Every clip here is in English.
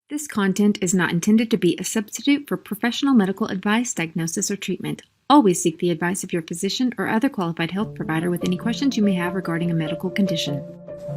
This content is not intended to be a substitute for professional medical advice, diagnosis, or treatment. Always seek the advice of your physician or other qualified health provider with any questions you may have regarding a medical condition.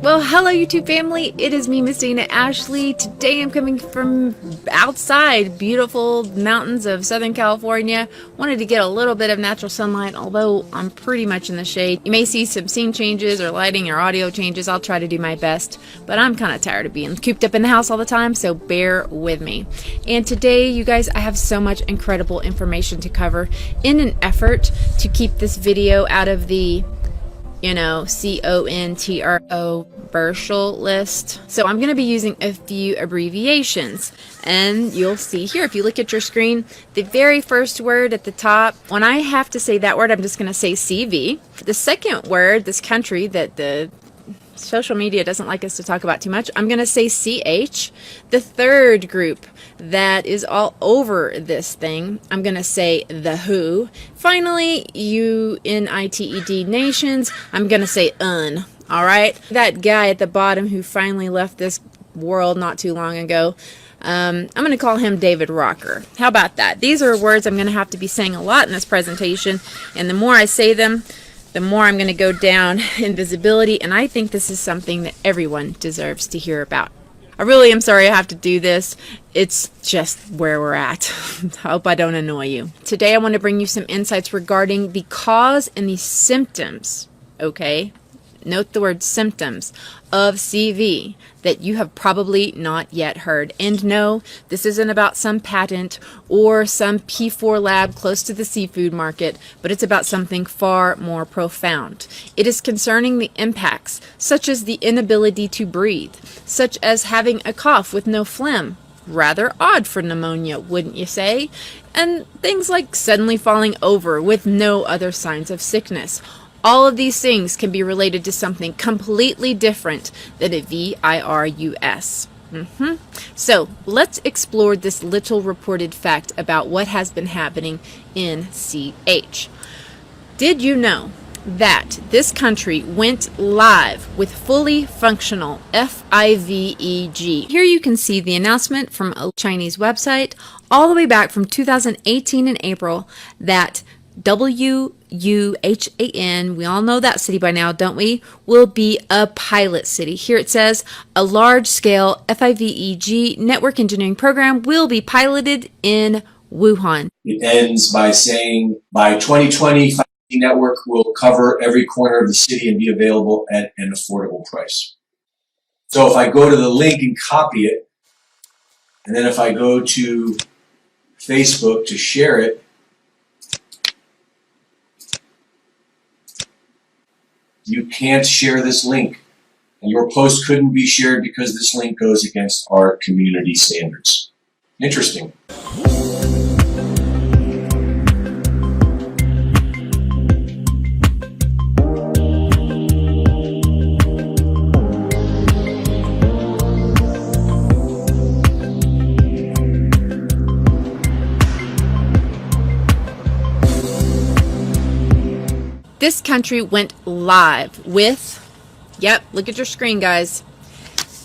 Well, hello YouTube family, it is me, Miss Dana Ashley. Today I'm coming from outside beautiful mountains of Southern California. Wanted to get a little bit of natural sunlight, although I'm pretty much in the shade. You may see some scene changes or lighting or audio changes. I'll try to do my best, but I'm kind of tired of being cooped up in the house all the time, so bear with me. And today, you guys, I have so much incredible information to cover in an effort to keep this video out of the CONTRO list. So I'm going to be using a few abbreviations, and you'll see here, if you look at your screen, the very first word at the top, when I have to say that word, I'm just going to say CV. The second word, this country that the social media doesn't like us to talk about too much, I'm going to say CH. The third group that is all over this thing, I'm going to say the WHO. Finally, UNITED nations, I'm going to say UN. All right? That guy at the bottom who finally left this world not too long ago, I'm going to call him David Rocker. How about that? These are words I'm going to have to be saying a lot in this presentation, and the more I say them, the more I'm going to go down in visibility, and I think this is something that everyone deserves to hear about. I really am sorry I have to do this. It's just where we're at. I hope I don't annoy you. Today I want to bring you some insights regarding the cause and the symptoms, okay? Note the word symptoms of CV that you have probably not yet heard. And no, this isn't about some patent or some P4 lab close to the seafood market, but it's about something far more profound. It is concerning the impacts, such as the inability to breathe, such as having a cough with no phlegm. Rather odd for pneumonia, wouldn't you say? And things like suddenly falling over with no other signs of sickness. All of these things can be related to something completely different than a virus. So let's explore this little reported fact about what has been happening in CH. Did you know that this country went live with fully functional FIVEG? Here you can see the announcement from a Chinese website all the way back from 2018 in April that Wuhan, we all know that city by now, don't we, will be a pilot city. Here it says a large-scale FIVEG network engineering program will be piloted in Wuhan. It ends by saying by 2020, 5G network will cover every corner of the city and be available at an affordable price. So if I go to the link and copy it, and then if I go to Facebook to share it, you can't share this link. And your post couldn't be shared because this link goes against our community standards. Interesting. This country went live with, yep, look at your screen, guys.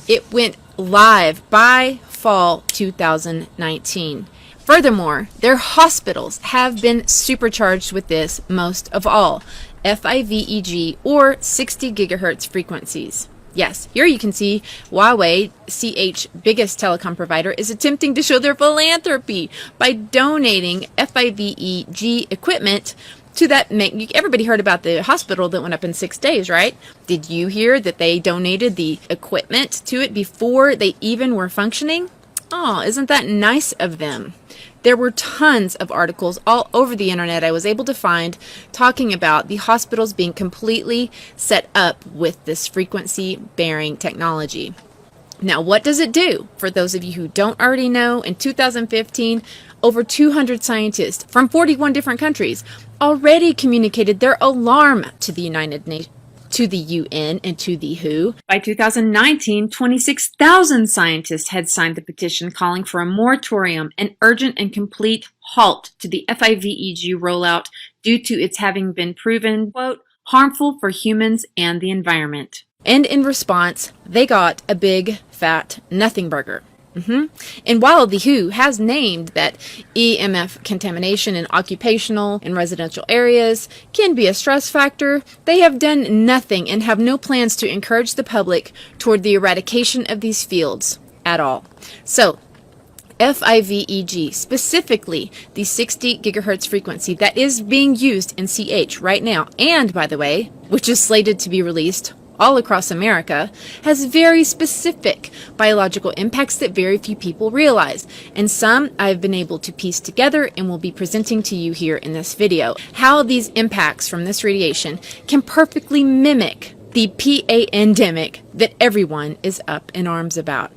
It went live by fall 2019. Furthermore, their hospitals have been supercharged with this most of all, FIVEG or 60 gigahertz frequencies. Yes, here you can see Huawei, CH biggest telecom provider, is attempting to show their philanthropy by donating FIVEG equipment to that. Everybody heard about the hospital that went up in 6 days, right? Did you hear that they donated the equipment to it before they even were functioning? Oh, isn't that nice of them? There were tons of articles all over the internet I was able to find talking about the hospitals being completely set up with this frequency-bearing technology. Now, what does it do? For those of you who don't already know, in 2015, over 200 scientists from 41 different countries already communicated their alarm to the United Nations, to the UN, and to the WHO. By 2019, 26,000 scientists had signed the petition calling for a moratorium, an urgent and complete halt to the FIVEG rollout due to its having been proven, quote, harmful for humans and the environment. And in response, they got a big, fat nothing burger. And while the WHO has named that EMF contamination in occupational and residential areas can be a stress factor, they have done nothing and have no plans to encourage the public toward the eradication of these fields at all. So, FIVEG, specifically the 60 gigahertz frequency that is being used in CH right now, and by the way, which is slated to be released all across America, has very specific biological impacts that very few people realize, and some I've been able to piece together and will be presenting to you here in this video. How these impacts from this radiation can perfectly mimic the pandemic that everyone is up in arms about.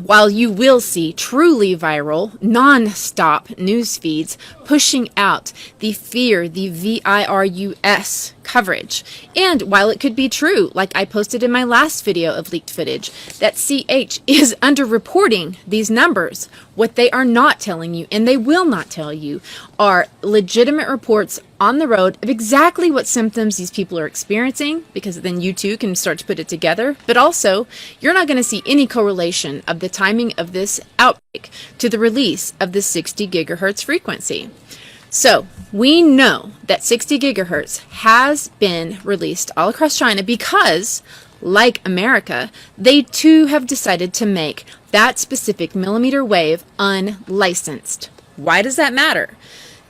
While you will see truly viral, non-stop news feeds pushing out the fear, the virus coverage. And while it could be true, like I posted in my last video of leaked footage, that CH is underreporting these numbers, what they are not telling you, and they will not tell you, are legitimate reports on the road of exactly what symptoms these people are experiencing, because then you too can start to put it together. But also, you're not going to see any correlation of the timing of this outbreak to the release of the 60 gigahertz frequency. So, we know that 60 gigahertz has been released all across China because, like America, they too have decided to make that specific millimeter wave unlicensed. Why does that matter?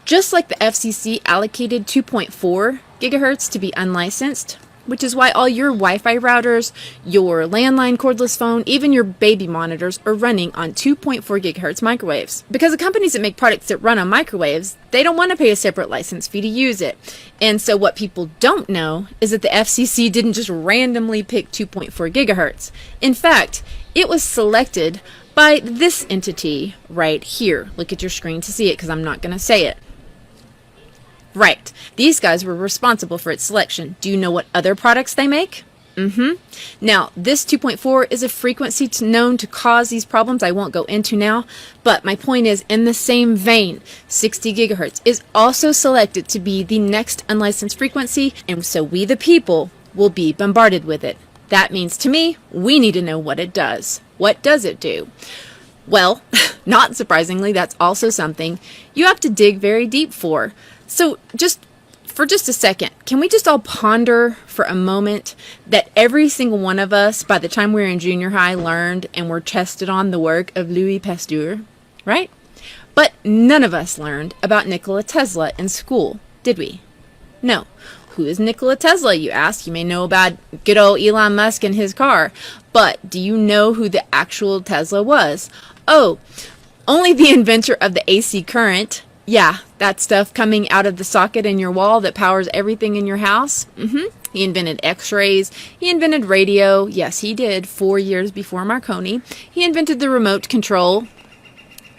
Just like the FCC allocated 2.4 gigahertz to be unlicensed, which is why all your Wi-Fi routers, your landline cordless phone, even your baby monitors are running on 2.4 gigahertz microwaves. Because the companies that make products that run on microwaves, they don't want to pay a separate license fee to use it. And so what people don't know is that the FCC didn't just randomly pick 2.4 gigahertz. In fact, it was selected by this entity right here. Look at your screen to see it because I'm not going to say it. Right. These guys were responsible for its selection. Do you know what other products they make? Now, this 2.4 is a frequency known to cause these problems I won't go into now, but my point is, in the same vein, 60 gigahertz is also selected to be the next unlicensed frequency, and so we the people will be bombarded with it. That means to me, we need to know what it does. What does it do? Well, not surprisingly, that's also something you have to dig very deep for. So for just a second, can we just all ponder for a moment that every single one of us, by the time we were in junior high, learned and were tested on the work of Louis Pasteur, right? But none of us learned about Nikola Tesla in school, did we? No. Who is Nikola Tesla, you ask? You may know about good old Elon Musk and his car, but do you know who the actual Tesla was? Oh, only the inventor of the AC current. Yeah, that stuff coming out of the socket in your wall that powers everything in your house. He invented x-rays. He invented radio. Yes, he did, 4 years before Marconi. He invented the remote control.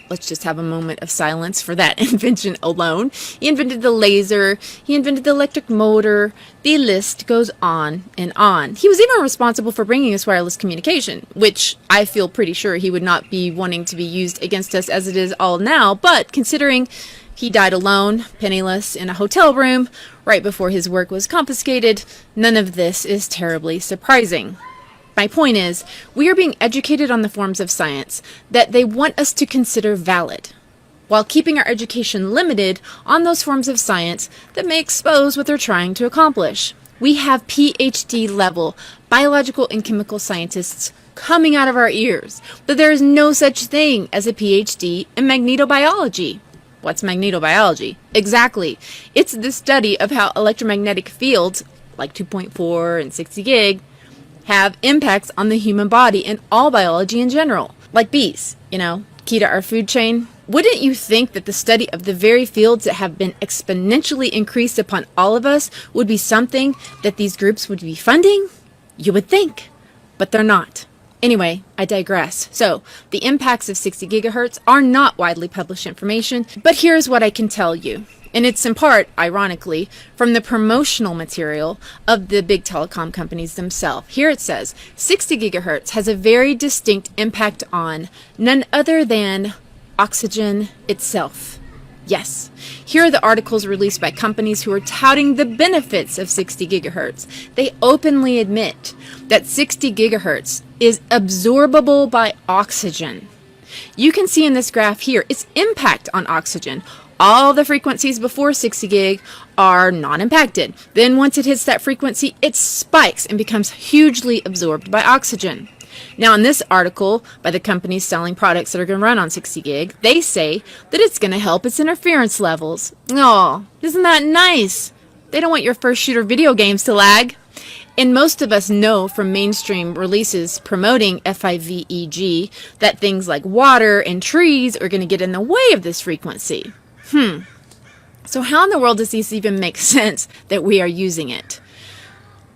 Let's just have a moment of silence for that invention alone. He invented the laser. He invented the electric motor. The list goes on and on. He was even responsible for bringing us wireless communication, which I feel pretty sure he would not be wanting to be used against us as it is all now. But considering he died alone, penniless, in a hotel room right before his work was confiscated, none of this is terribly surprising. My point is, we are being educated on the forms of science that they want us to consider valid, while keeping our education limited on those forms of science that may expose what they're trying to accomplish. We have PhD level biological and chemical scientists coming out of our ears, but there is no such thing as a PhD in magnetobiology. What's magnetobiology? Exactly. It's the study of how electromagnetic fields, like 2.4 and 60 gig, have impacts on the human body and all biology in general. Like bees, key to our food chain. Wouldn't you think that the study of the very fields that have been exponentially increased upon all of us would be something that these groups would be funding? You would think, but they're not. Anyway, I digress. So, the impacts of 60 gigahertz are not widely published information, but here's what I can tell you. And it's in part, ironically, from the promotional material of the big telecom companies themselves. Here it says, 60 gigahertz has a very distinct impact on none other than oxygen itself. Yes, here are the articles released by companies who are touting the benefits of 60 gigahertz. They openly admit that 60 gigahertz is absorbable by oxygen. You can see in this graph here its impact on oxygen. All the frequencies before 60 gig are not impacted. Then once it hits that frequency, it spikes and becomes hugely absorbed by oxygen. Now in this article by the companies selling products that are going to run on 60 gig, they say that it's going to help its interference levels. Oh, isn't that nice? They don't want your first shooter video games to lag. And most of us know from mainstream releases promoting FIVEG that things like water and trees are going to get in the way of this frequency. So how in the world does this even make sense that we are using it?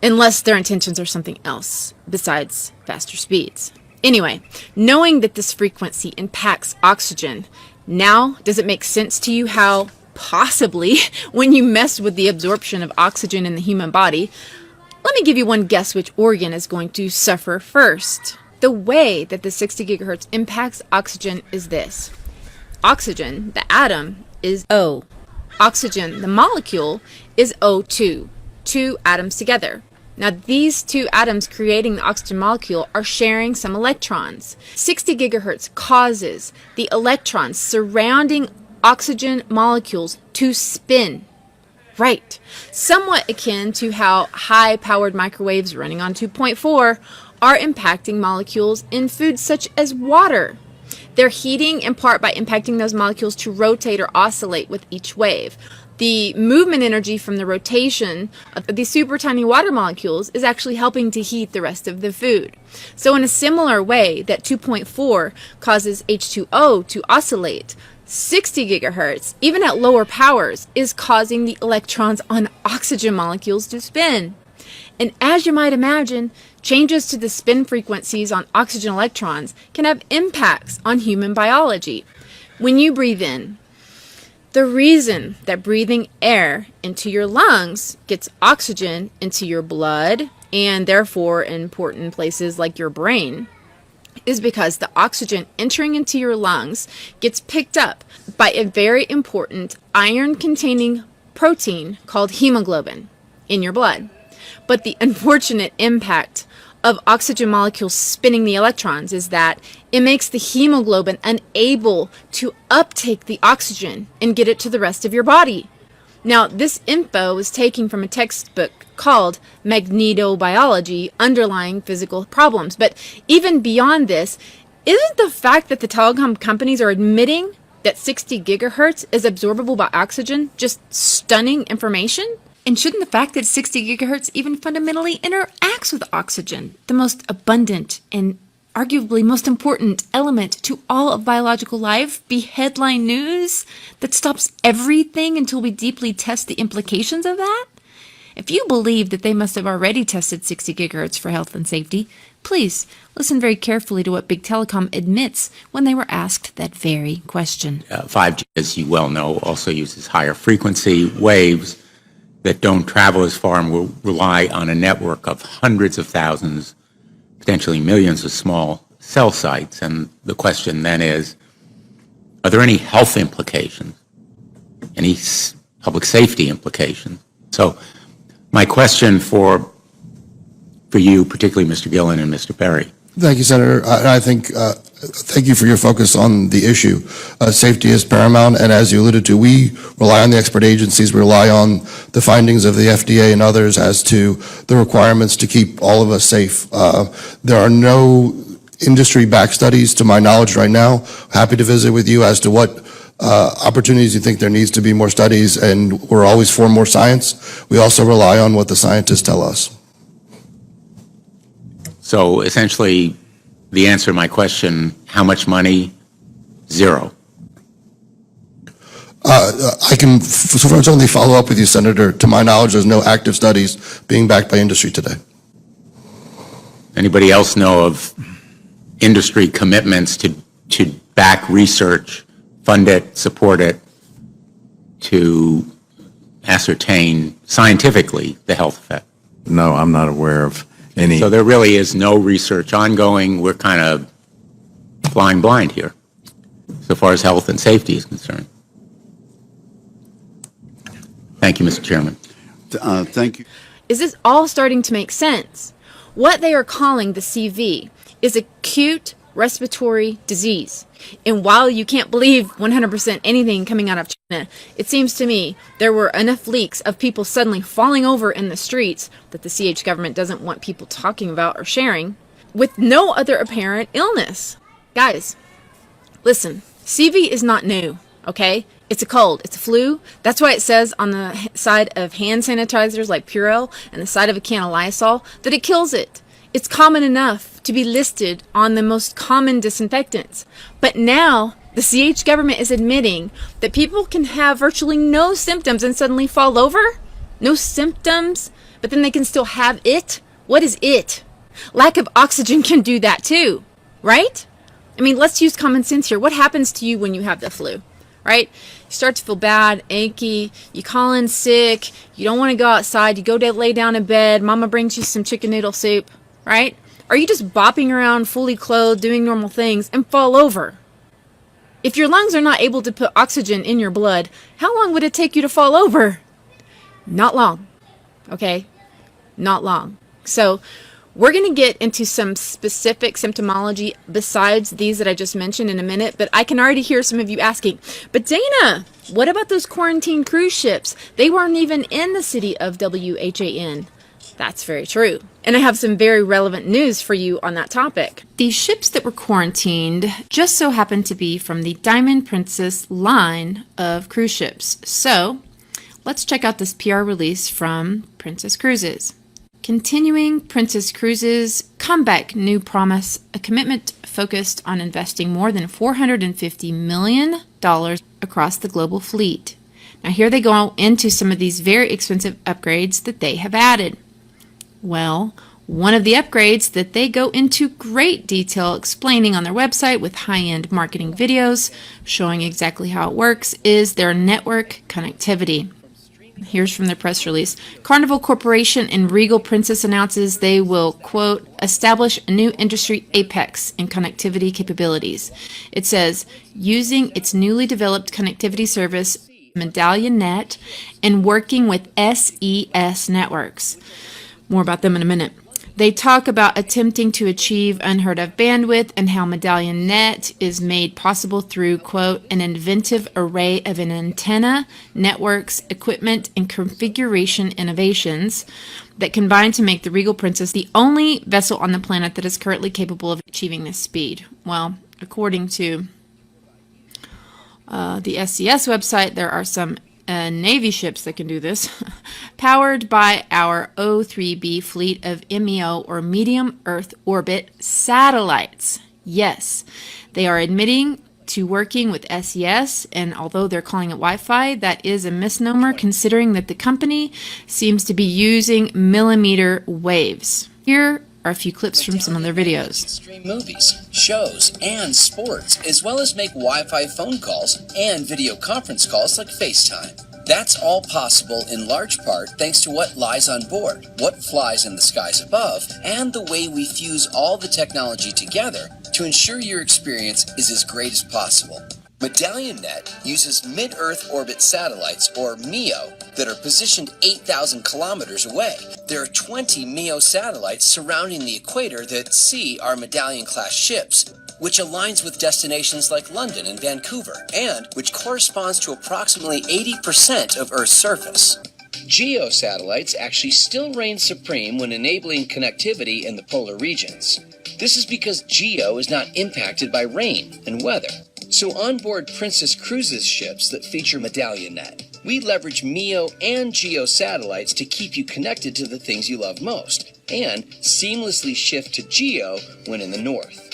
Unless their intentions are something else besides faster speeds. Anyway, knowing that this frequency impacts oxygen, now does it make sense to you how possibly when you mess with the absorption of oxygen in the human body, let me give you one guess which organ is going to suffer first. The way that the 60 gigahertz impacts oxygen is this. Oxygen, the atom, is O. Oxygen, the molecule, is O2. Two atoms together. Now these two atoms creating the oxygen molecule are sharing some electrons. 60 gigahertz causes the electrons surrounding oxygen molecules to spin. Right. Somewhat akin to how high-powered microwaves running on 2.4 are impacting molecules in foods such as water. They're heating in part by impacting those molecules to rotate or oscillate with each wave. The movement energy from the rotation of these super tiny water molecules is actually helping to heat the rest of the food. So in a similar way that 2.4 causes H2O to oscillate, 60 gigahertz, even at lower powers, is causing the electrons on oxygen molecules to spin. And as you might imagine, changes to the spin frequencies on oxygen electrons can have impacts on human biology. When you breathe in, the reason that breathing air into your lungs gets oxygen into your blood and therefore in important places like your brain is because the oxygen entering into your lungs gets picked up by a very important iron-containing protein called hemoglobin in your blood. But the unfortunate impact of oxygen molecules spinning the electrons is that it makes the hemoglobin unable to uptake the oxygen and get it to the rest of your body. Now, this info is taken from a textbook called Magneto Biology, Underlying Physical Problems. But even beyond this, isn't the fact that the telecom companies are admitting that 60 gigahertz is absorbable by oxygen just stunning information? And shouldn't the fact that 60 gigahertz even fundamentally interacts with oxygen, the most abundant and arguably most important element to all of biological life, be headline news that stops everything until we deeply test the implications of that? If you believe that they must have already tested 60 gigahertz for health and safety, please listen very carefully to what Big Telecom admits when they were asked that very question. 5G, as you well know, also uses higher frequency waves that don't travel as far and will rely on a network of hundreds of thousands, potentially millions of small cell sites. And the question then is, are there any health implications, any public safety implications? So my question for you, particularly Mr. Gillen and Mr. Perry. Thank you, Senator. I think, thank you for your focus on the issue. Safety is paramount, and as you alluded to, we rely on the expert agencies, we rely on the findings of the FDA and others as to the requirements to keep all of us safe. There are no industry-backed studies, to my knowledge right now. Happy to visit with you as to what opportunities you think there needs to be more studies, and we're always for more science. We also rely on what the scientists tell us. So essentially, the answer to my question, how much money? Zero. I can certainly follow up with you, Senator. To my knowledge, there's no active studies being backed by industry today. Anybody else know of industry commitments to back research, fund it, support it, to ascertain scientifically the health effect? No, I'm not aware of any. So there really is no research ongoing. We're kind of flying blind here, so far as health and safety is concerned. Thank you, Mr. Chairman. Thank you. Is this all starting to make sense? What they are calling the CV is acute respiratory disease. And while you can't believe 100% anything coming out of China, it seems to me there were enough leaks of people suddenly falling over in the streets that the CH government doesn't want people talking about or sharing, with no other apparent illness. Guys, listen, CV is not new, okay? It's a cold, it's a flu. That's why it says on the side of hand sanitizers like Purell and the side of a can of Lysol that it kills it. It's common enough to be listed on the most common disinfectants. But now the CH government is admitting that people can have virtually no symptoms and suddenly fall over. No symptoms, but then they can still have it. What is it? Lack of oxygen can do that too, right? I mean, let's use common sense here. What happens to you when you have the flu, right? You start to feel bad, achy, you call in sick, you don't want to go outside, you go to lay down in bed, mama brings you some chicken noodle soup, right? Or you just bopping around fully clothed, doing normal things, and fall over. If your lungs are not able to put oxygen in your blood, how long would it take you to fall over? Not long, okay? Not long. So we're going to get into some specific symptomology besides these that I just mentioned in a minute, but I can already hear some of you asking, but Dana, what about those quarantine cruise ships? They weren't even in the city of WHAN. That's very true. And I have some very relevant news for you on that topic. These ships that were quarantined just so happened to be from the Diamond Princess line of cruise ships. So let's check out this PR release from Princess Cruises. Continuing Princess Cruises' comeback new promise, a commitment focused on investing more than $450 million across the global fleet. Now here they go into some of these very expensive upgrades that they have added. Well, one of the upgrades that they go into great detail explaining on their website with high-end marketing videos showing exactly how it works is their network connectivity. Here's from their press release. Carnival Corporation and Regal Princess announces they will, quote, establish a new industry apex in connectivity capabilities. It says, using its newly developed connectivity service, Medallion Net, and working with SES networks. More about them in a minute. They talk about attempting to achieve unheard of bandwidth and how Medallion Net is made possible through, quote, an inventive array of an antenna, networks, equipment, and configuration innovations that combine to make the Regal Princess the only vessel on the planet that is currently capable of achieving this speed. Well, according to the SCS website, there are some Navy ships that can do this, powered by our O3B fleet of MEO or medium Earth orbit satellites. Yes, they are admitting to working with SES, and although they're calling it Wi-Fi, that is a misnomer considering that the company seems to be using millimeter waves. Here are a few clips from some of their videos. Stream movies, shows, and sports, as well as make Wi-Fi phone calls and video conference calls like FaceTime. That's all possible in large part thanks to what lies on board, what flies in the skies above, and the way we fuse all the technology together to ensure your experience is as great as possible. Medallion Net uses mid-Earth orbit satellites, or MEO, that are positioned 8,000 kilometers away. There are 20 MEO satellites surrounding the equator that see our Medallion-class ships, which aligns with destinations like London and Vancouver, and which corresponds to approximately 80% of Earth's surface. GEO satellites actually still reign supreme when enabling connectivity in the polar regions. This is because GEO is not impacted by rain and weather. So onboard Princess Cruises ships that feature Medallion Net, we leverage MEO and GEO satellites to keep you connected to the things you love most, and seamlessly shift to GEO when in the north.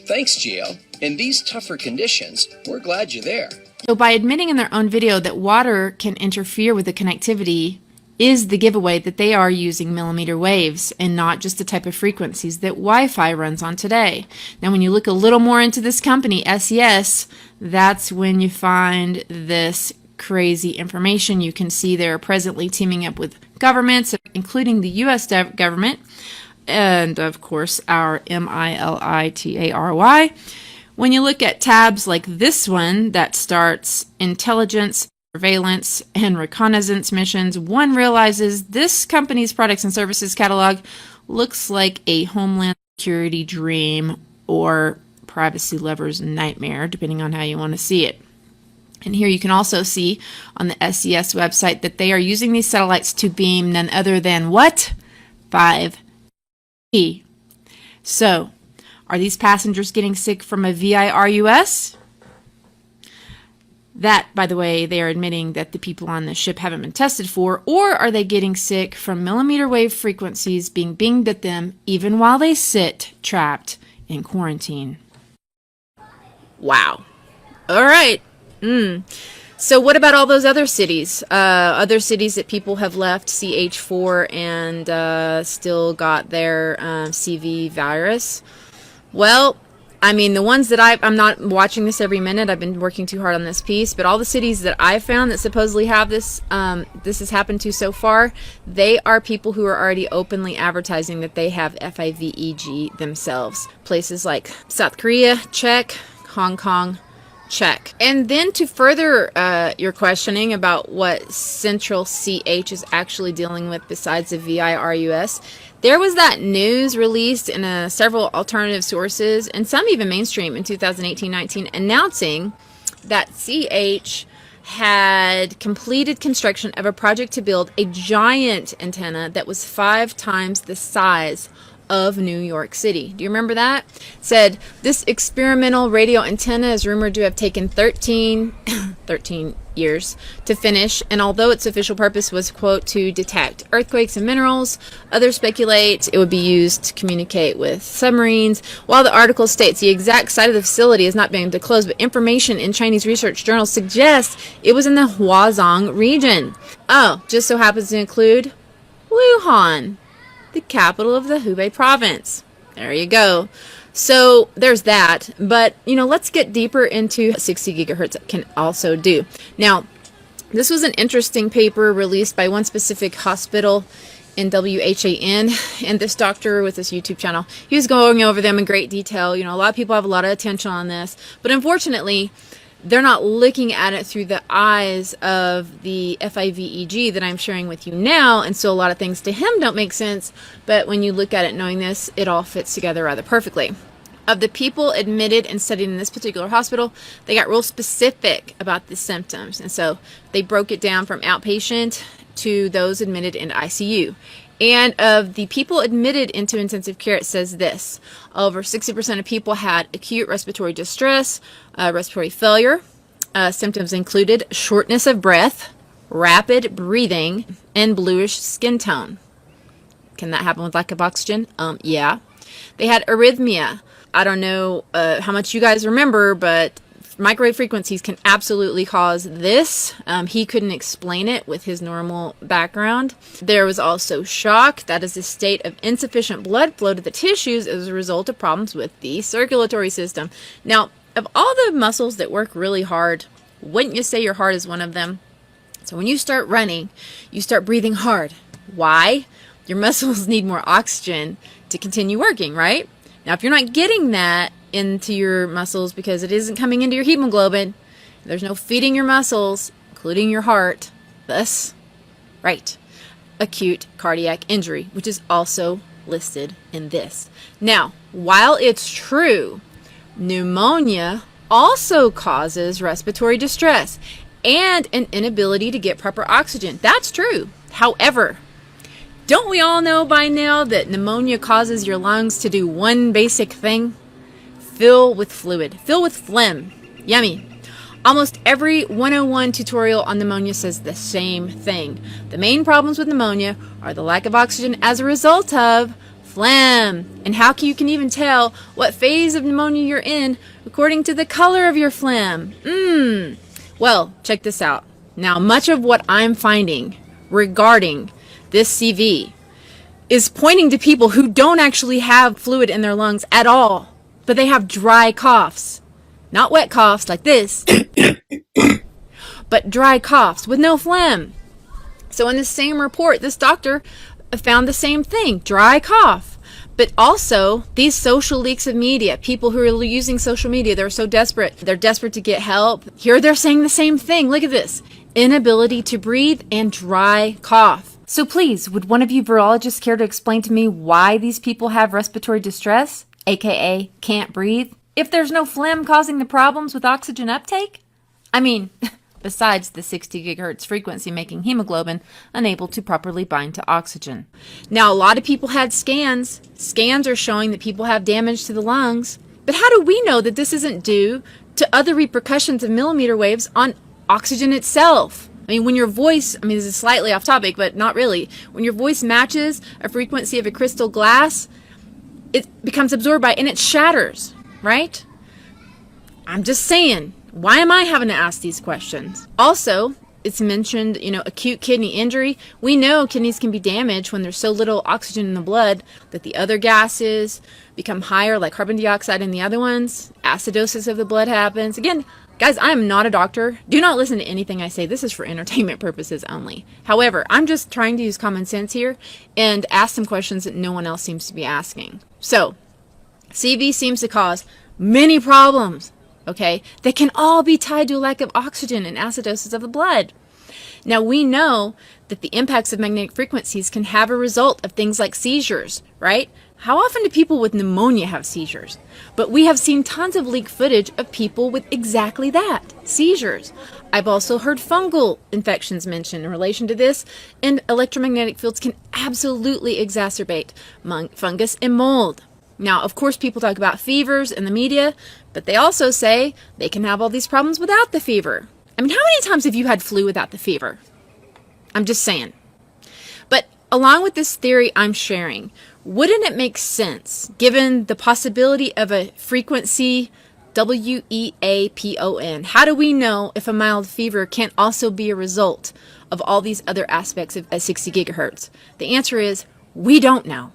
Thanks, GEO. In these tougher conditions, we're glad you're there. So by admitting in their own video that water can interfere with the connectivity is the giveaway that they are using millimeter waves and not just the type of frequencies that Wi-Fi runs on today. Now, when you look a little more into this company, SES, that's when you find this crazy information. You can see they're presently teaming up with governments, including the U.S. government, and of course our MILITARY. When you look at tabs like this one that starts intelligence, surveillance, and reconnaissance missions, one realizes this company's products and services catalog looks like a Homeland Security dream, or privacy lover's nightmare, depending on how you want to see it. And here you can also see on the SES website that they are using these satellites to beam none other than what? 5G. So, are these passengers getting sick from a VIRUS? That, by the way, they are admitting that the people on the ship haven't been tested for, or are they getting sick from millimeter wave frequencies being beamed at them even while they sit trapped in quarantine? Wow. All right. So what about all those other cities? Other cities that people have left CH4 and still got their CV virus? Well, I mean, the ones that I'm not watching this every minute. I've been working too hard on this piece. But all the cities that I found that supposedly have this, this has happened to so far, they are people who are already openly advertising that they have FIVEG themselves. Places like South Korea, check. Hong Kong, check. And then to further your questioning about what Central CH is actually dealing with besides the VIRUS, there was that news released in several alternative sources, and some even mainstream in 2018-19, announcing that CH had completed construction of a project to build a giant antenna that was 5 times the size of New York City. Do you remember that? It said this experimental radio antenna is rumored to have taken 13 years to finish, and although its official purpose was, quote, to detect earthquakes and minerals, others speculate it would be used to communicate with submarines. While the article states the exact site of the facility is not being disclosed, but information in Chinese research journals suggests it was in the Huazhong region. Oh, just so happens to include Wuhan, the capital of the Hubei province. There you go. So there's that. But, let's get deeper into 60 gigahertz can also do. Now, this was an interesting paper released by one specific hospital in WHAN, and this doctor with this YouTube channel, he was going over them in great detail. A lot of people have a lot of attention on this, but unfortunately, they're not looking at it through the eyes of the FIVEG that I'm sharing with you now, and so a lot of things to him don't make sense, but when you look at it knowing this, it all fits together rather perfectly. Of the people admitted and studied in this particular hospital, they got real specific about the symptoms, and so they broke it down from outpatient to those admitted in ICU. And of the people admitted into intensive care, it says this: over 60% of people had acute respiratory distress, respiratory failure. Symptoms included shortness of breath, rapid breathing, and bluish skin tone. Can that happen with lack of oxygen? Yeah. They had arrhythmia. I don't know how much you guys remember, but microwave frequencies can absolutely cause this. He couldn't explain it with his normal background. There was also shock. That is a state of insufficient blood flow to the tissues as a result of problems with the circulatory system. Now, of all the muscles that work really hard, wouldn't you say your heart is one of them? So when you start running, you start breathing hard. Why? Your muscles need more oxygen to continue working, right? Now, if you're not getting that into your muscles because it isn't coming into your hemoglobin, there's no feeding your muscles, including your heart, thus, right, acute cardiac injury, which is also listed in this. Now, while it's true, pneumonia also causes respiratory distress and an inability to get proper oxygen. That's true. However, don't we all know by now that pneumonia causes your lungs to do one basic thing? Fill with fluid. Fill with phlegm. Yummy. Almost every 101 tutorial on pneumonia says the same thing. The main problems with pneumonia are the lack of oxygen as a result of phlegm. And how you can even tell what phase of pneumonia you're in according to the color of your phlegm. Well, check this out. Now, much of what I'm finding regarding this CV is pointing to people who don't actually have fluid in their lungs at all, but they have dry coughs. Not wet coughs like this, but dry coughs with no phlegm. So in the same report, this doctor found the same thing, dry cough. But also, these social leaks of media, people who are using social media, they're so desperate. They're desperate to get help. Here they're saying the same thing. Look at this. Inability to breathe and dry cough. So please, would one of you virologists care to explain to me why these people have respiratory distress, aka can't breathe? if there's no phlegm causing the problems with oxygen uptake? I mean, besides the 60 gigahertz frequency making hemoglobin unable to properly bind to oxygen. Now, a lot of people had scans. Scans are showing that people have damage to the lungs. But how do we know that this isn't due to other repercussions of millimeter waves on oxygen itself? I mean, when your voice, I mean, this is slightly off topic, but not really. When your voice matches a frequency of a crystal glass, it becomes absorbed by it and it shatters, right? I'm just saying, why am I having to ask these questions? Also, it's mentioned, acute kidney injury. We know kidneys can be damaged when there's so little oxygen in the blood that the other gases become higher, like carbon dioxide in the other ones. Acidosis of the blood happens. Again, guys, I am not a doctor. Do not listen to anything I say. This is for entertainment purposes only. However, I'm just trying to use common sense here and ask some questions that no one else seems to be asking. So, CV seems to cause many problems, okay? They can all be tied to a lack of oxygen and acidosis of the blood. Now, we know that the impacts of magnetic frequencies can have a result of things like seizures, right? How often do people with pneumonia have seizures? But we have seen tons of leaked footage of people with exactly that, seizures. I've also heard fungal infections mentioned in relation to this, and electromagnetic fields can absolutely exacerbate fungus and mold. Now, of course, people talk about fevers in the media, but they also say they can have all these problems without the fever. I mean, how many times have you had flu without the fever? I'm just saying. But along with this theory I'm sharing, wouldn't it make sense, given the possibility of a frequency WEAPON? How do we know if a mild fever can't also be a result of all these other aspects of 60 gigahertz? The answer is, we don't know.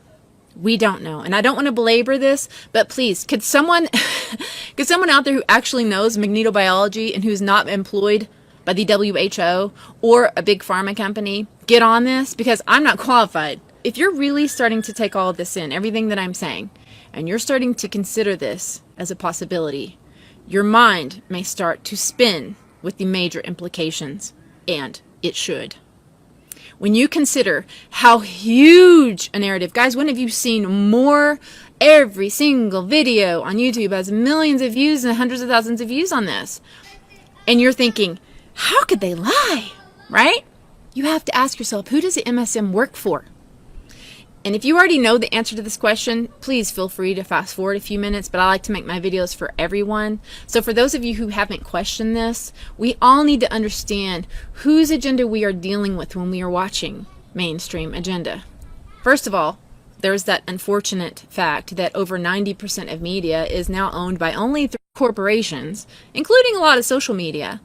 We don't know. And I don't want to belabor this, but please, could someone out there who actually knows magnetobiology and who's not employed by the WHO or a big pharma company get on this? Because I'm not qualified. If you're really starting to take all of this in, everything that I'm saying, and you're starting to consider this as a possibility, your mind may start to spin with the major implications, and it should. When you consider how huge a narrative, guys, when have you seen more? Every single video on YouTube has millions of views and hundreds of thousands of views on this. And you're thinking, how could they lie, right? You have to ask yourself, who does the MSM work for? And if you already know the answer to this question, please feel free to fast forward a few minutes, but I like to make my videos for everyone. So for those of you who haven't questioned this, we all need to understand whose agenda we are dealing with when we are watching mainstream agenda. First of all, there's that unfortunate fact that over 90% of media is now owned by only 3 corporations, including a lot of social media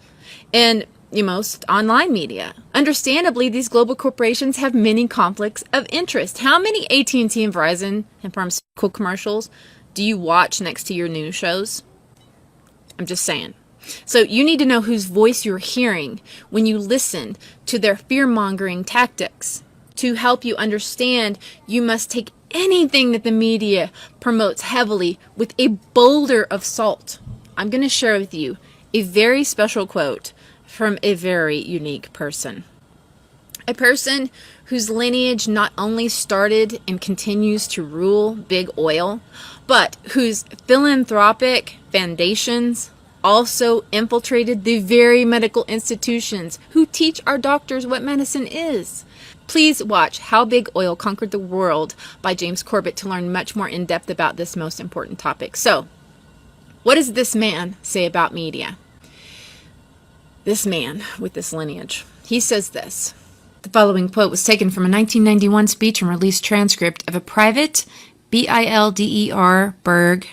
and most online media. Understandably, these global corporations have many conflicts of interest. How many AT&T and Verizon and pharmaceutical commercials do you watch next to your news shows? I'm just saying. So you need to know whose voice you're hearing when you listen to their fear-mongering tactics. To help you understand, you must take anything that the media promotes heavily with a boulder of salt. I'm going to share with you a very special quote from a very unique person. A person whose lineage not only started and continues to rule big oil, but whose philanthropic foundations also infiltrated the very medical institutions who teach our doctors what medicine is. Please watch How Big Oil Conquered the World by James Corbett to learn much more in depth about this most important topic. So, what does this man say about media? This man with this lineage. He says this. The following quote was taken from a 1991 speech and released transcript of a private Bilderberg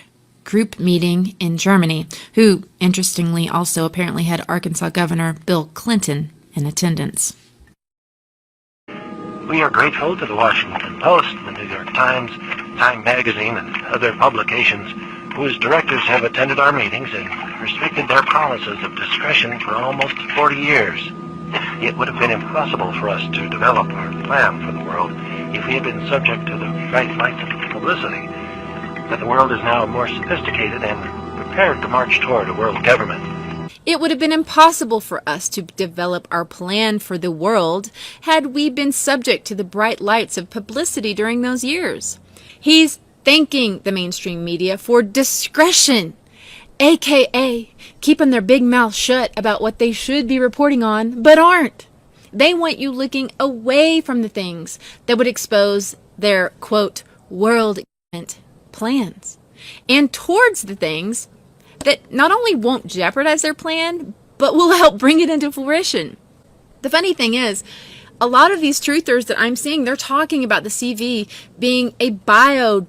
group meeting in Germany, who, interestingly, also apparently had Arkansas Governor Bill Clinton in attendance. We are grateful to the Washington Post, the New York Times, Time Magazine, and other publications whose directors have attended our meetings and restricted their promises of discretion for almost 40 years. It would have been impossible for us to develop our plan for the world if we had been subject to the bright lights of publicity. But the world is now more sophisticated and prepared to march toward a world government. It would have been impossible for us to develop our plan for the world had we been subject to the bright lights of publicity during those years. He's thanking the mainstream media for discretion AKA keeping their big mouth shut about what they should be reporting on, but aren't. They want you looking away from the things that would expose their, quote, world plans, and towards the things that not only won't jeopardize their plan, but will help bring it into fruition. The funny thing is, a lot of these truthers that I'm seeing, they're talking about the CV being a weapon,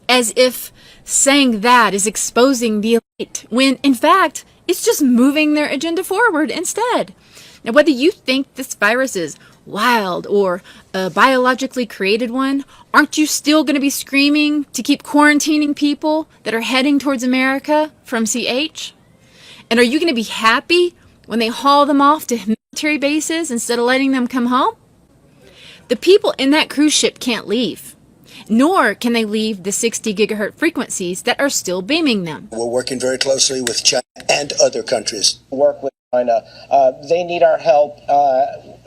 as if saying that is exposing the elite, when in fact, it's just moving their agenda forward instead. Now, whether you think this virus is wild or a biologically created one, aren't you still going to be screaming to keep quarantining people that are heading towards America from CH? And are you going to be happy when they haul them off to military bases instead of letting them come home? The people in that cruise ship can't leave, nor can they leave the 60 gigahertz frequencies that are still beaming them. We're working very closely with China and other countries. Work with China. They need our help,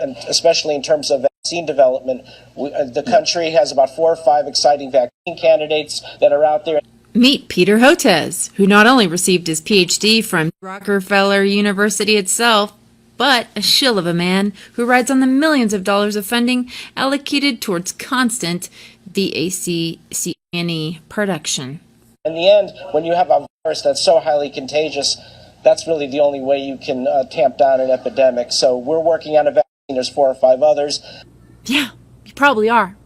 and especially in terms of vaccine development. The country has about 4 or 5 exciting vaccine candidates that are out there. Meet Peter Hotez, who not only received his PhD from Rockefeller University itself, but a shill of a man who rides on the millions of dollars of funding allocated towards constant vaccine production. In the end, when you have a virus that's so highly contagious, that's really the only way you can tamp down an epidemic. So we're working on a vaccine. There's 4 or 5 others. Yeah, you probably are.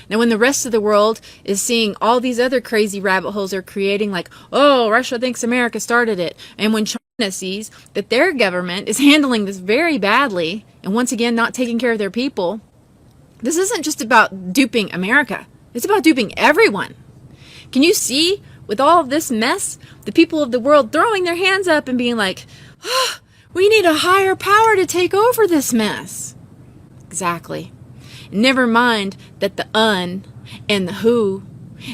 Now, when the rest of the world is seeing all these other crazy rabbit holes they're creating, like, oh, Russia thinks America started it, and when China sees that their government is handling this very badly, and once again not taking care of their people, this isn't just about duping America. It's about duping everyone. Can you see, with all of this mess, the people of the world throwing their hands up and being like, oh, we need a higher power to take over this mess? Exactly. Never mind that the UN and the WHO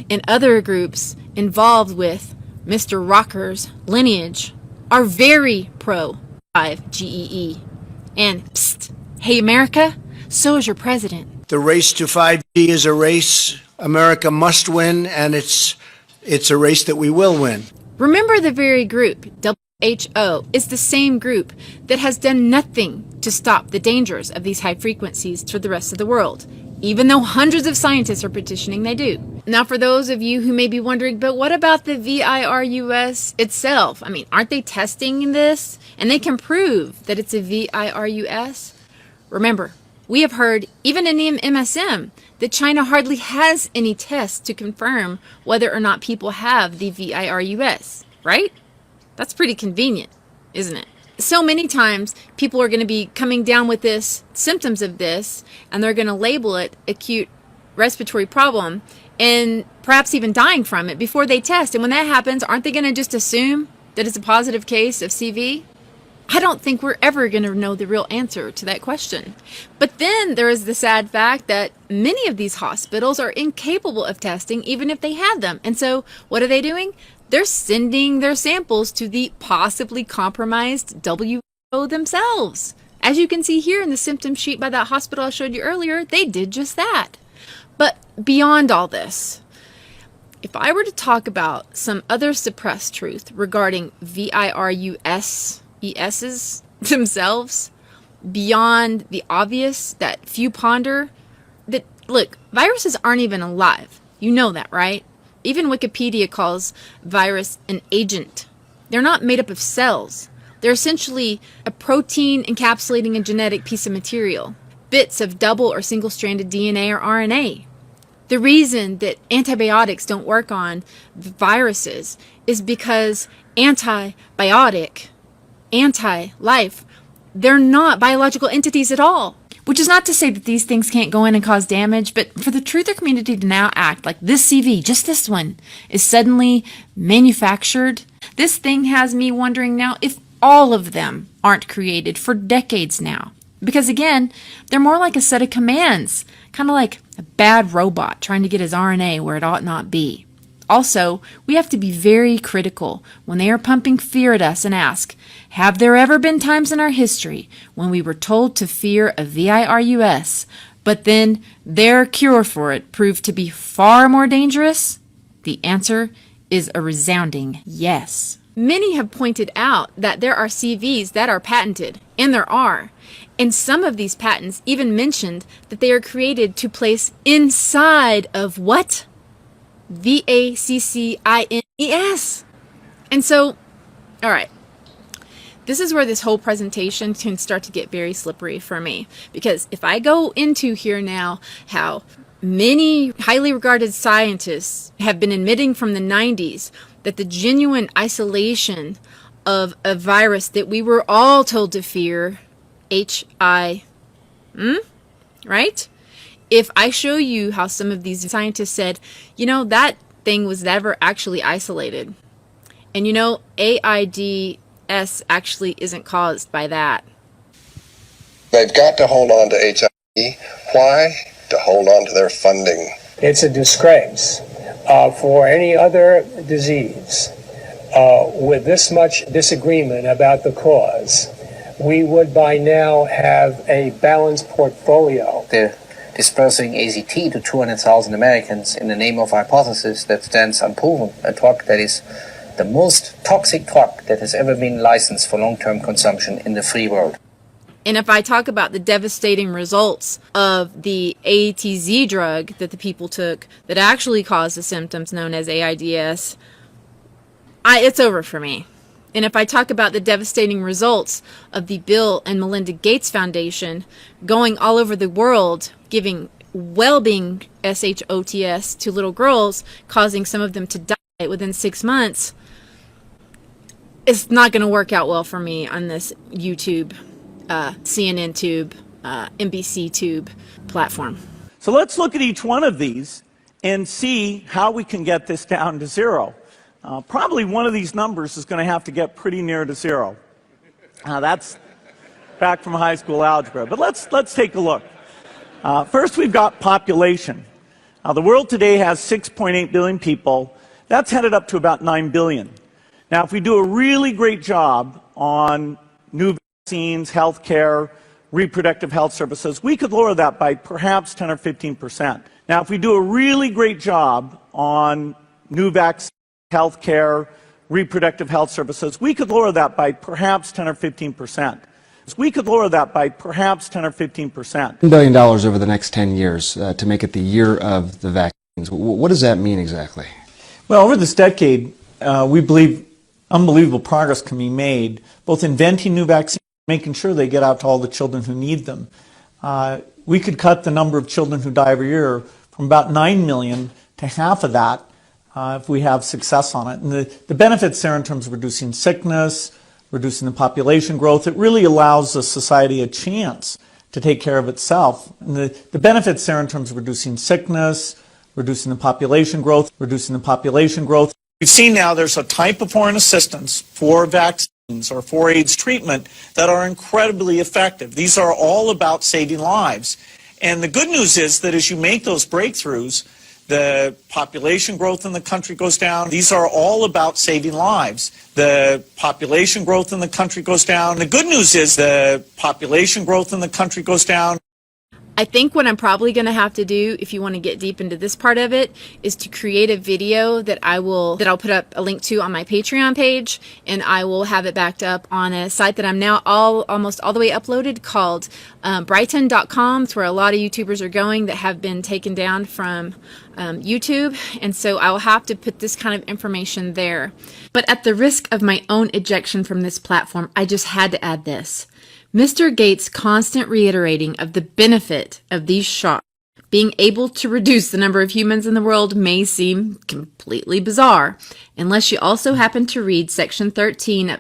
and other groups involved with Mr. Rocker's lineage are very pro 5GEE. And psst, hey America, so is your president. The race to 5G is a race America must win, and it's a race that we will win. Remember the very group, WHO, is the same group that has done nothing to stop the dangers of these high frequencies for the rest of the world, even though hundreds of scientists are petitioning they do. Now, for those of you who may be wondering, but what about the VIRUS itself? I mean, aren't they testing this? And they can prove that it's a VIRUS? Remember, we have heard, even in the MSM, that China hardly has any tests to confirm whether or not people have the VIRUS, right? That's pretty convenient, isn't it? So many times people are going to be coming down with this, symptoms of this, and they're going to label it acute respiratory problem and perhaps even dying from it before they test. And when that happens, aren't they going to just assume that it's a positive case of CV? I don't think we're ever going to know the real answer to that question. But then there is the sad fact that many of these hospitals are incapable of testing even if they had them. And so what are they doing? They're sending their samples to the possibly compromised WHO themselves. As you can see here in the symptom sheet by that hospital I showed you earlier, they did just that. But beyond all this, if I were to talk about some other suppressed truth regarding VIRUSs themselves, beyond the obvious that few ponder, that, look, viruses aren't even alive. You know that, right? Even Wikipedia calls virus an agent. They're not made up of cells. They're essentially a protein encapsulating a genetic piece of material, bits of double or single-stranded DNA or RNA. The reason that antibiotics don't work on viruses is because antibiotic, anti-life, they're not biological entities at all. Which is not to say that these things can't go in and cause damage, but for the truther community to now act like this CV, just this one, is suddenly manufactured, this thing has me wondering now if all of them aren't created for decades now. Because again, they're more like a set of commands, kind of like a bad robot trying to get his RNA where it ought not be. Also, we have to be very critical when they are pumping fear at us and ask, have there ever been times in our history when we were told to fear a VIRUS, but then their cure for it proved to be far more dangerous? The answer is a resounding yes. Many have pointed out that there are CVs that are patented, and there are. And some of these patents even mentioned that they are created to place inside of what? VACCINES. And so, all right, this is where this whole presentation can start to get very slippery for me. Because if I go into here now how many highly regarded scientists have been admitting from the 90s that the genuine isolation of a virus that we were all told to fear, right? If I show you how some of these scientists said, you know, that thing was never actually isolated. And you know, AIDS actually isn't caused by that. They've got to hold on to HIV. Why? To hold on to their funding. It's a disgrace for any other disease. With this much disagreement about the cause, we would by now have a balanced portfolio. They're dispersing AZT to 200,000 Americans in the name of a hypothesis that stands unproven, a drug that is the most toxic drug that has ever been licensed for long-term consumption in the free world. And if I talk about the devastating results of the ATZ drug that the people took that actually caused the symptoms known as AIDS, it's over for me. And if I talk about the devastating results of the Bill and Melinda Gates Foundation going all over the world, giving well-being SHOTS to little girls, causing some of them to die within 6 months, it's not going to work out well for me on this YouTube, CNN tube, NBC tube platform. So let's look at each one of these and see how we can get this down to zero. Probably one of these numbers is going to have to get pretty near to zero. That's back from high school algebra. But let's take a look. First, we've got population. The world today has 6.8 billion people. That's headed up to about 9 billion. Now, if we do a really great job on new vaccines, healthcare, reproductive health services, we could lower that by perhaps 10 or 15%. Now, if we do a really great job on new vaccines, healthcare, reproductive health services, we could lower that by perhaps 10 or 15%. We could lower that by perhaps 10 or 15%. $1 billion over the next 10 years to make it the year of the vaccines. What does that mean exactly? Well, over this decade, we believe unbelievable progress can be made, both inventing new vaccines and making sure they get out to all the children who need them. We could cut the number of children who die every year from about 9 million to half of that if we have success on it. And the benefits there in terms of reducing sickness, reducing the population growth, it really allows the society a chance to take care of itself. And the benefits there in terms of reducing sickness, reducing the population growth, We've seen now there's a type of foreign assistance for vaccines or for AIDS treatment that are incredibly effective. These are all about saving lives. And the good news is that as you make those breakthroughs, the population growth in the country goes down. These are all about saving lives. The population growth in the country goes down. The good news is the population growth in the country goes down. I think what I'm probably going to have to do, if you want to get deep into this part of it, is to create a video that I'll put up a link to on my Patreon page, and I will have it backed up on a site that I'm now almost all the way uploaded called Brighton.com. It's where a lot of YouTubers are going that have been taken down from YouTube, and so I will have to put this kind of information there. But at the risk of my own ejection from this platform, I just had to add this. Mr. Gates' constant reiterating of the benefit of these shots being able to reduce the number of humans in the world may seem completely bizarre, unless you also happen to read section 13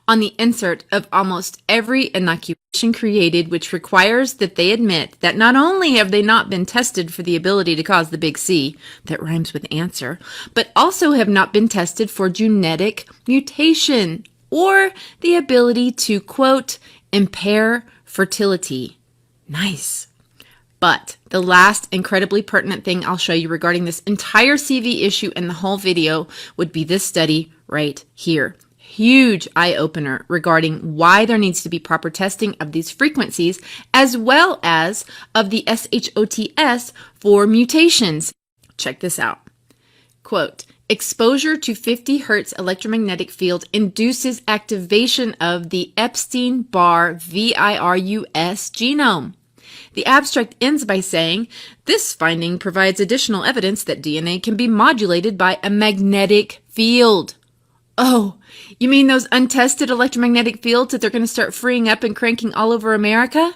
on the insert of almost every inoculation created, which requires that they admit that not only have they not been tested for the ability to cause the big C, that rhymes with answer, but also have not been tested for genetic mutation, or the ability to, quote, impair fertility. Nice. But the last incredibly pertinent thing I'll show you regarding this entire CV issue and the whole video would be this study right here. Huge eye-opener regarding why there needs to be proper testing of these frequencies as well as of the SHOTS for mutations. Check this out. quote, exposure to 50 hertz electromagnetic field induces activation of the Epstein-Barr virus genome. The abstract ends by saying, this finding provides additional evidence that DNA can be modulated by a magnetic field. Oh, you mean those untested electromagnetic fields that they're going to start freeing up and cranking all over America?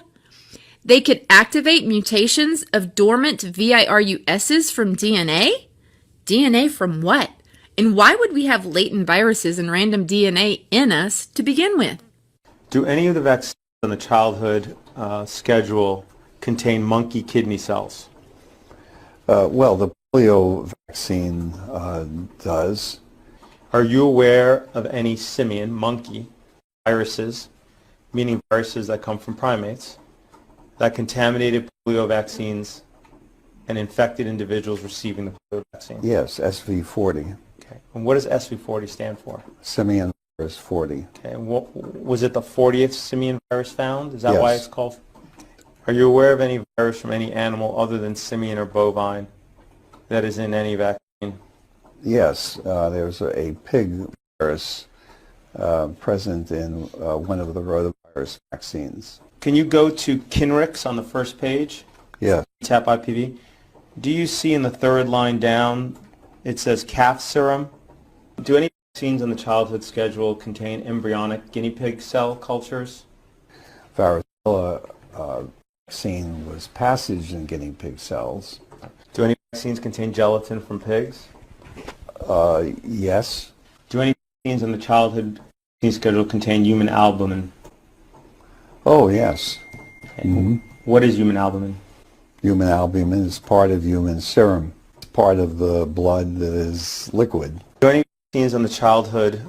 They could activate mutations of dormant VIRUSs from DNA? DNA from what? And why would we have latent viruses and random DNA in us to begin with? Do any of the vaccines on the childhood schedule contain monkey kidney cells? Well, the polio vaccine does. Are you aware of any simian, monkey, viruses, meaning viruses that come from primates, that contaminated polio vaccines and infected individuals receiving the polio vaccine? Yes, SV40. Okay. And what does SV40 stand for? Simian virus 40. Okay. And was it the 40th simian virus found? Is that why Yes. it's called? Are you aware of any virus from any animal other than simian or bovine that is in any vaccine? Yes, there's a pig virus present in one of the rotavirus vaccines. Can you go to Kinrix on the first page? Yes. Tap IPV. Do you see in the third line down, it says calf serum? Do any vaccines on the childhood schedule contain embryonic guinea pig cell cultures? Varicella vaccine was passaged in guinea pig cells. Do any vaccines contain gelatin from pigs? Yes. Do any vaccines on the childhood vaccine schedule contain human albumin? Oh, yes. What is human albumin? Human albumin is part of human serum. It's part of the blood that is liquid. Do any vaccines on the childhood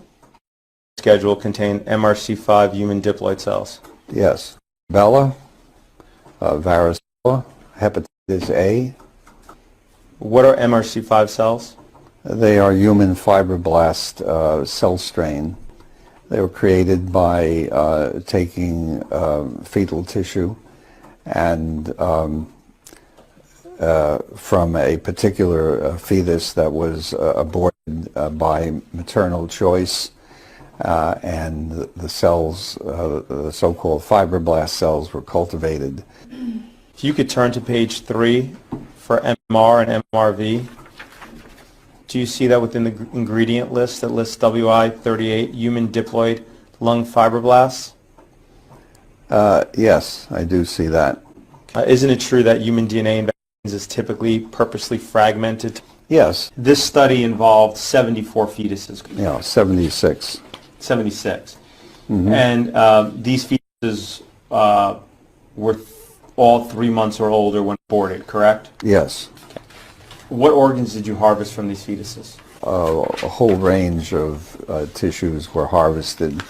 schedule contain MRC5 human diploid cells? Yes. Rubella, varicella, hepatitis A. What are MRC5 cells? They are human fibroblast cell strain. They were created by taking fetal tissue and from a particular fetus that was aborted by maternal choice, and the cells, the so-called fibroblast cells, were cultivated. If you could turn to page 3 for MMR and MRV. Do you see that within the ingredient list that lists WI38, human diploid lung fibroblasts? Yes, I do see that. Isn't it true that human DNA in vaccines is typically purposely fragmented? Yes. This study involved 74 fetuses. 76. 76. And these fetuses were all 3 months or older when aborted, correct? Yes. What organs did you harvest from these fetuses? A whole range of tissues were harvested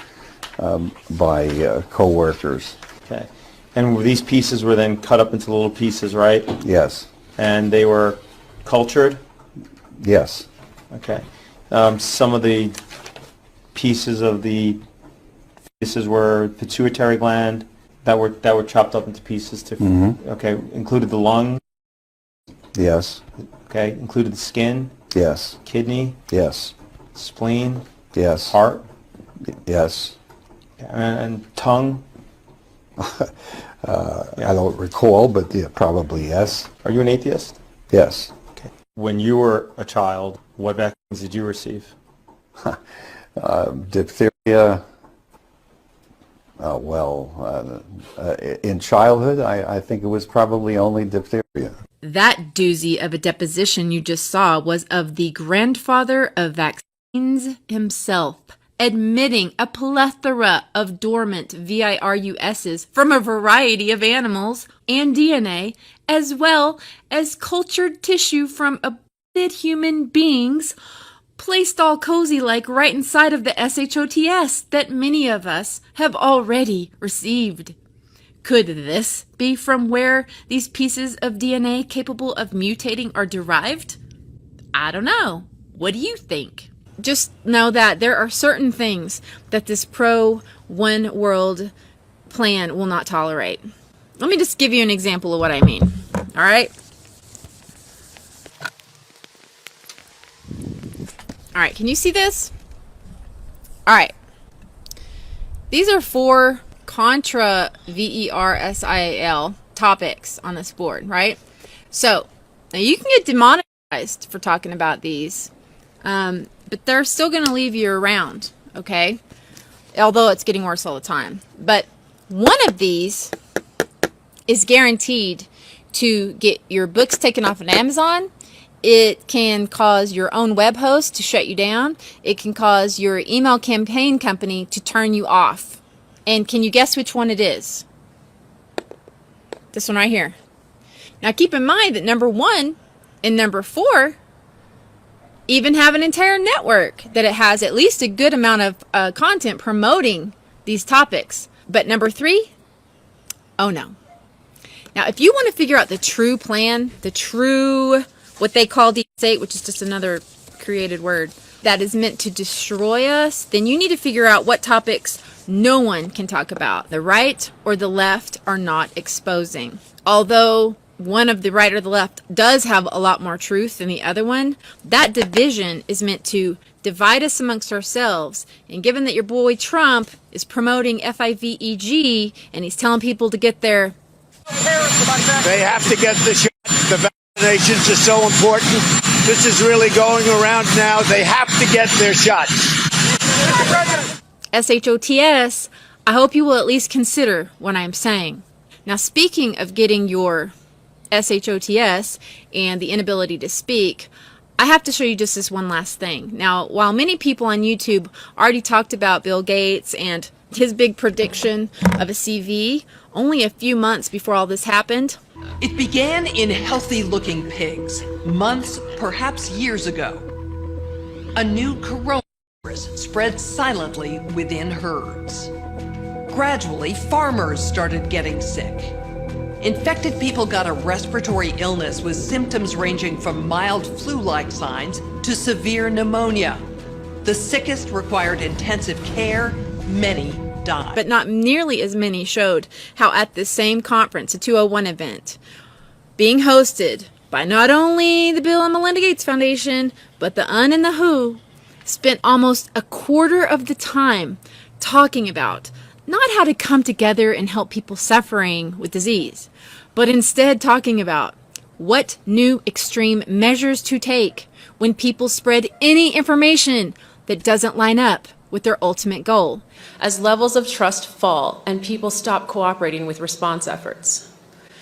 by co-workers. Okay. And these pieces were then cut up into little pieces, right? Yes. And they were cultured? Yes. Okay. Some of the pieces of the fetuses were pituitary gland that were chopped up into pieces to, okay, included the lung? Yes. Okay, included the skin? Yes. Kidney? Yes. Spleen? Yes. Heart? Yes. And tongue? I don't recall, but yeah, probably yes. Are you an atheist? Yes. Okay. When you were a child, what vaccines did you receive? Diphtheria. In childhood, I think it was probably only diphtheria. That doozy of a deposition you just saw was of the grandfather of vaccines himself, admitting a plethora of dormant VIRUSs from a variety of animals and DNA, as well as cultured tissue from aborted human beings, placed all cozy-like right inside of the SHOTS that many of us have already received. Could this be from where these pieces of DNA capable of mutating are derived? I don't know. What do you think? Just know that there are certain things that this pro-one world plan will not tolerate. Let me just give you an example of what I mean. All right? All right, can you see this? All right. These are 4 controversial topics on this board, right? So, now you can get demonetized for talking about these, but they're still going to leave you around, okay? Although it's getting worse all the time. But one of these is guaranteed to get your books taken off of Amazon. It can cause your own web host to shut you down. It can cause your email campaign company to turn you off. And can you guess which one it is? This one right here. Now keep in mind that number 1 and number 4 even have an entire network that it has at least a good amount of content promoting these topics. But number 3, oh no. Now if you want to figure out the true plan, the true, what they call deep state, which is just another created word, that is meant to destroy us, then you need to figure out what topics no one can talk about. The right or the left are not exposing. Although one of the right or the left does have a lot more truth than the other one, that division is meant to divide us amongst ourselves. And given that your boy Trump is promoting FIVEG and he's telling people to get their... They have to get the shot. The vaccinations are so important. This is really going around now. They have to get their shots. SHOTS, I hope you will at least consider what I'm saying. Now, speaking of getting your SHOTS and the inability to speak, I have to show you just this one last thing. Now, while many people on YouTube already talked about Bill Gates and his big prediction of a CV only a few months before all this happened, it began in healthy-looking pigs, months, perhaps years ago. A new coronavirus spread silently within herds. Gradually, farmers started getting sick. Infected people got a respiratory illness with symptoms ranging from mild flu-like signs to severe pneumonia. The sickest required intensive care, many died. But not nearly as many showed how at this same conference, a 201 event, being hosted by not only the Bill and Melinda Gates Foundation, but the UN and the WHO, spent almost a quarter of the time talking about not how to come together and help people suffering with disease, but instead talking about what new extreme measures to take when people spread any information that doesn't line up with their ultimate goal. As levels of trust fall and people stop cooperating with response efforts.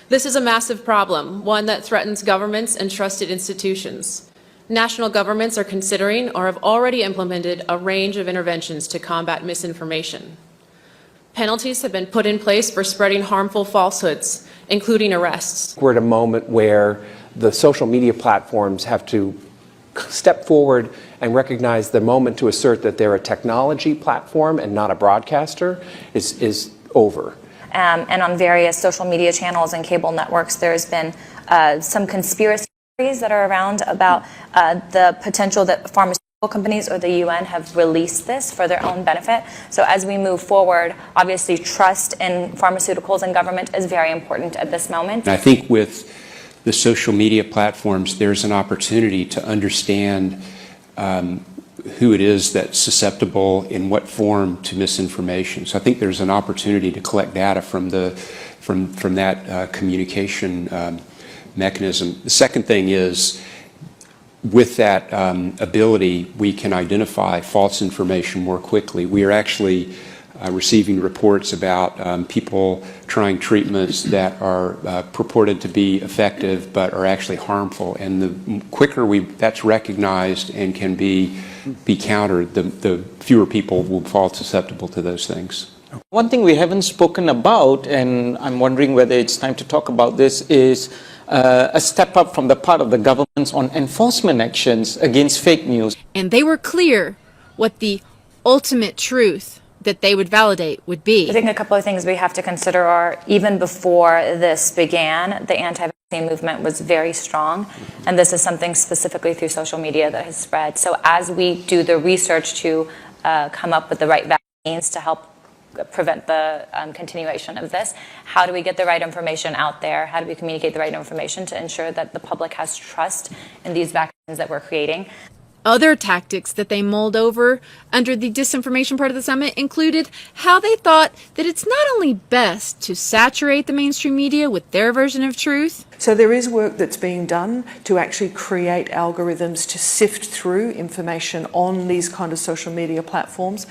This is a massive problem, one that threatens governments and trusted institutions. National governments are considering or have already implemented a range of interventions to combat misinformation. Penalties have been put in place for spreading harmful falsehoods, including arrests. We're at a moment where the social media platforms have to step forward and recognize the moment to assert that they're a technology platform and not a broadcaster is over. And on various social media channels and cable networks, there's been some conspiracy theories that are around about the potential that pharmaceutical companies or the UN have released this for their own benefit. So as we move forward, obviously trust in pharmaceuticals and government is very important at this moment. I think with the social media platforms, there's an opportunity to understand who it is that's susceptible in what form to misinformation. So I think there's an opportunity to collect data from that communication mechanism. The second thing is, with that ability, we can identify false information more quickly. We are actually receiving reports about people trying treatments that are purported to be effective but are actually harmful. And the quicker that's recognized and can be countered, the fewer people will fall susceptible to those things. One thing we haven't spoken about, and I'm wondering whether it's time to talk about this, is a step up from the part of the governments on enforcement actions against fake news. And they were clear what the ultimate truth that they would validate would be. I think a couple of things we have to consider are, even before this began, the anti-vaccine movement was very strong, and this is something specifically through social media that has spread. So as we do the research to come up with the right vaccines to help prevent the continuation of this, how do we get the right information out there? How do we communicate the right information to ensure that the public has trust in these vaccines that we're creating? Other tactics that they mulled over under the disinformation part of the summit included how they thought that it's not only best to saturate the mainstream media with their version of truth. So there is work that's being done to actually create algorithms to sift through information on these kind of social media platforms.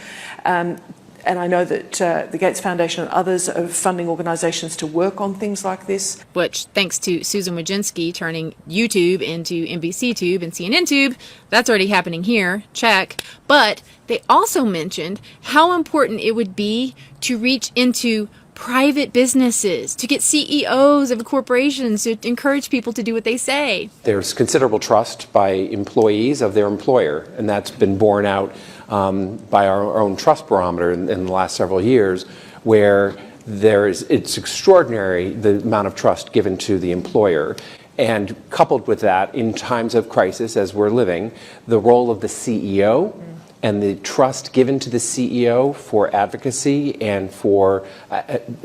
And I know that the Gates Foundation and others are funding organizations to work on things like this. Which, thanks to Susan Wojcicki turning YouTube into NBC Tube and CNN Tube, that's already happening here, check. But they also mentioned how important it would be to reach into private businesses, to get CEOs of corporations to encourage people to do what they say. There's considerable trust by employees of their employer, and that's been borne out by our own trust barometer in the last several years, where it's extraordinary the amount of trust given to the employer. And coupled with that, in times of crisis, as we're living, the role of the CEO and the trust given to the CEO for advocacy and for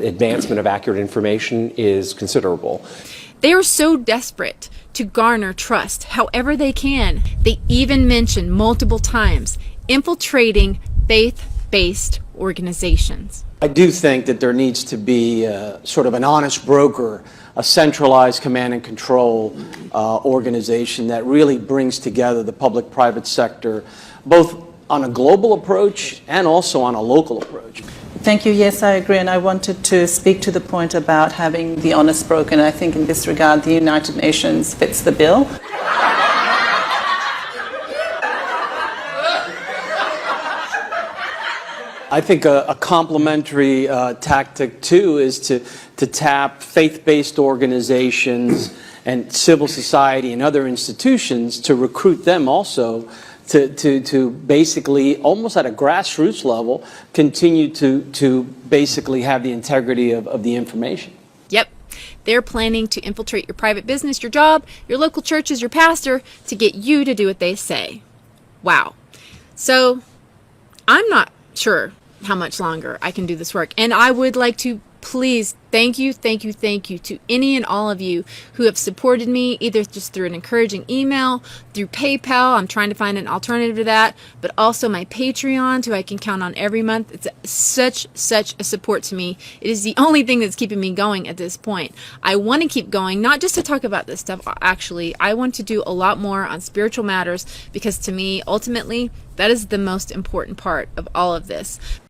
advancement of accurate information is considerable. They are so desperate to garner trust however they can. They even mention multiple times infiltrating faith-based organizations. I do think that there needs to be sort of an honest broker, a centralized command and control organization that really brings together the public-private sector, both on a global approach and also on a local approach. Thank you. Yes, I agree. And I wanted to speak to the point about having the honest broker. And I think in this regard, the United Nations fits the bill. I think a complementary tactic, too, is to tap faith-based organizations and civil society and other institutions to recruit them also to basically, almost at a grassroots level, continue to basically have the integrity of the information. Yep. They're planning to infiltrate your private business, your job, your local churches, your pastor, to get you to do what they say. Wow. So, I'm not sure how much longer I can do this work. And I would like to please thank you to any and all of you who have supported me, either just through an encouraging email, through PayPal. I'm trying to find an alternative to that, but also my Patreon, who I can count on every month. It's such a support to me. It is the only thing that's keeping me going at this point. I want to keep going, not just to talk about this stuff. Actually, I want to do a lot more on spiritual matters, because to me, ultimately, that is the most important part of all of this.